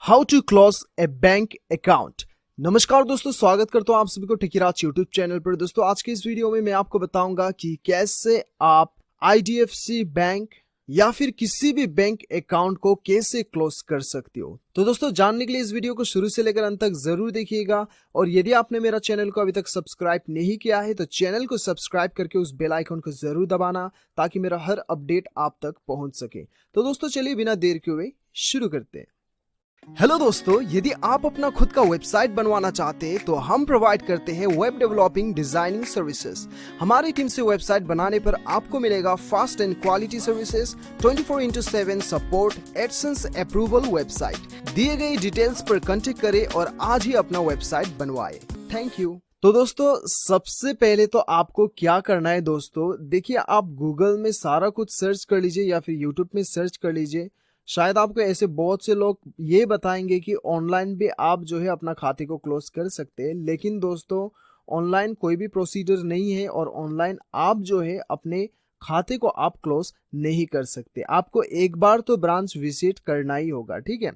How to close a bank account. नमस्कार दोस्तों, स्वागत करता हूं आप सभी को टेकीराज यूट्यूब चैनल पर। दोस्तों आज के इस वीडियो में मैं आपको बताऊंगा कि कैसे आप आईडीएफसी बैंक या फिर किसी भी बैंक अकाउंट को कैसे क्लोज कर सकते हो। तो दोस्तों जानने के लिए इस वीडियो को शुरू से लेकर अंत तक जरूर देखिएगा। और यदि आपने मेरा चैनल को अभी तक सब्सक्राइब नहीं किया है तो चैनल को सब्सक्राइब करके उस बेल आइकन को जरूर दबाना ताकि मेरा हर अपडेट आप तक पहुंच सके। तो दोस्तों चलिए बिना देर के हुए शुरू करते हैं। हेलो दोस्तों, यदि आप अपना खुद का वेबसाइट बनवाना चाहते हैं तो हम प्रोवाइड करते हैं वेब डेवलपिंग डिजाइनिंग सर्विसेज। हमारी टीम से वेबसाइट बनाने पर आपको मिलेगा fast and quality services, 24/7 support, AdSense approval website. दिए गए डिटेल्स पर कांटेक्ट करें और आज ही अपना वेबसाइट बनवाएं। Thank you. तो दोस्तों सबसे पहले तो आपको क्या करना है दोस्तों, देखिए आप गूगल में सारा कुछ सर्च कर लीजिए या फिर यूट्यूब में सर्च कर लीजिए। शायद आपको ऐसे बहुत से लोग ये बताएंगे कि ऑनलाइन भी आप जो है अपना खाते को क्लोज कर सकते हैं, लेकिन दोस्तों ऑनलाइन कोई भी प्रोसीजर नहीं है और ऑनलाइन आप जो है अपने खाते को आप क्लोज नहीं कर सकते। आपको एक बार तो ब्रांच विजिट करना ही होगा, ठीक है।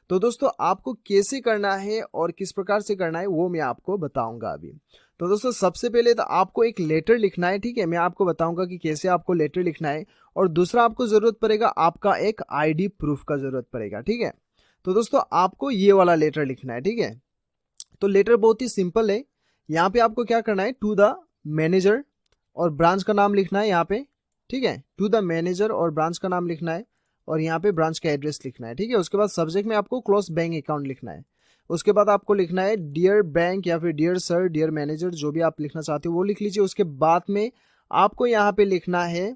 तो दोस्तों आपको कैसे करना है और किस प्रकार से करना है वो मैं आपको बताऊंगा अभी। तो दोस्तों सबसे पहले तो आपको एक लेटर लिखना है, ठीक है। मैं आपको बताऊंगा कि कैसे आपको लेटर लिखना है। और दूसरा आपको जरूरत पड़ेगा आपका एक आईडी प्रूफ का जरूरत पड़ेगा, ठीक है। तो दोस्तों आपको ये वाला लेटर लिखना है, ठीक है। तो लेटर बहुत ही सिंपल है। यहाँ पे आपको क्या करना है, टू द मैनेजर और ब्रांच का नाम लिखना है यहाँ पे, ठीक है। टू द मैनेजर और ब्रांच का नाम लिखना है और यहाँ पे ब्रांच का एड्रेस लिखना है, ठीक है। उसके बाद सब्जेक्ट में आपको क्लोज बैंक अकाउंट लिखना है। उसके बाद आपको लिखना है डियर बैंक या फिर डियर सर, डियर मैनेजर, जो भी आप लिखना चाहते हो वो लिख लीजिए। उसके बाद में आपको यहाँ पे लिखना है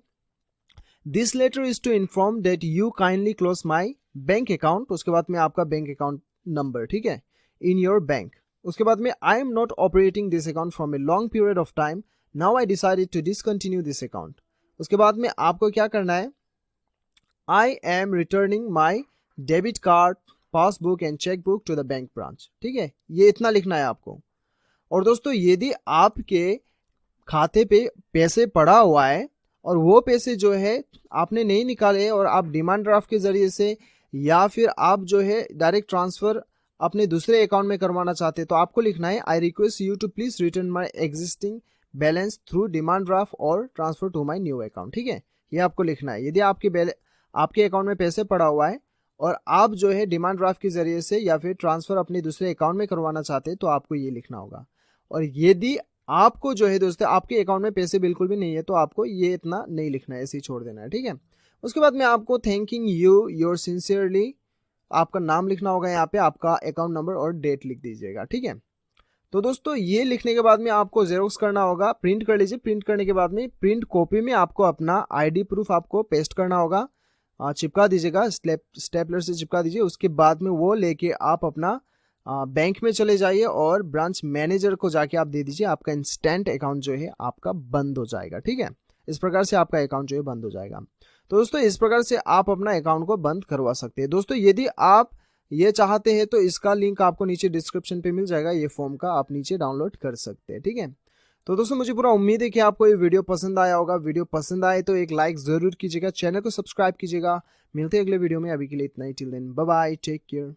this letter is to inform that you kindly close my bank account. उसके बाद में आपका बैंक अकाउंट नंबर, ठीक है, इन योर बैंक। उसके बाद में I am not operating this account from a long period of time, now I decided to discontinue this account. उसके बाद में आपको क्या करना है, I am returning my debit card, passbook and cheque book to the bank branch, ठीक है। ये इतना लिखना है आपको। और दोस्तों यदि आपके खाते पे पैसे पड़ा हुआ है और वो पैसे जो है आपने नहीं निकाले और आप डिमांड ड्राफ्ट के जरिए से या फिर आप जो है डायरेक्ट ट्रांसफर अपने दूसरे अकाउंट में करवाना चाहते हैं तो आपको लिखना है I request you to please return my existing balance through demand draft और transfer to my new account, ठीक है। ये आपको लिखना है। यदि आपके अकाउंट में पैसे पड़ा हुआ है और आप जो है डिमांड ड्राफ्ट के जरिए से या फिर ट्रांसफर अपने दूसरे अकाउंट में करवाना चाहते हैं तो आपको ये लिखना होगा। और यदि आपको जो है दोस्तों आपके अकाउंट में पैसे बिल्कुल भी नहीं है तो आपको ये इतना नहीं लिखना है, ऐसे ही छोड़ देना है, ठीक है। उसके बाद में आपको थैंकिंग यू योर सिंसियरली आपका नाम लिखना होगा, यहाँ पे आपका अकाउंट नंबर और डेट लिख दीजिएगा, ठीक है। तो दोस्तों ये लिखने के बाद में आपको जेरोक्स करना होगा, प्रिंट कर लीजिए। प्रिंट करने के बाद में प्रिंट कॉपी में आपको अपना आईडी प्रूफ आपको पेस्ट करना होगा, चिपका दीजिएगा, स्टेपलर से चिपका दीजिए। उसके बाद में वो लेके आप अपना बैंक में चले जाइए और ब्रांच मैनेजर को जाके आप दे दीजिए। आपका इंस्टेंट अकाउंट जो है आपका बंद हो जाएगा, ठीक है। इस प्रकार से आपका अकाउंट जो है बंद हो जाएगा। तो दोस्तों इस प्रकार से आप अपना अकाउंट को बंद करवा सकते हैं। दोस्तों यदि आप ये चाहते हैं तो इसका लिंक आपको नीचे डिस्क्रिप्शन पे मिल जाएगा, ये फॉर्म का आप नीचे डाउनलोड कर सकते हैं, ठीक है। तो दोस्तों मुझे पूरा उम्मीद है कि आपको ये वीडियो पसंद आया होगा। वीडियो पसंद आए तो एक लाइक जरूर कीजिएगा, चैनल को सब्सक्राइब कीजिएगा। मिलते हैं अगले वीडियो में, अभी के लिए इतना ही। Till then bye bye, take care.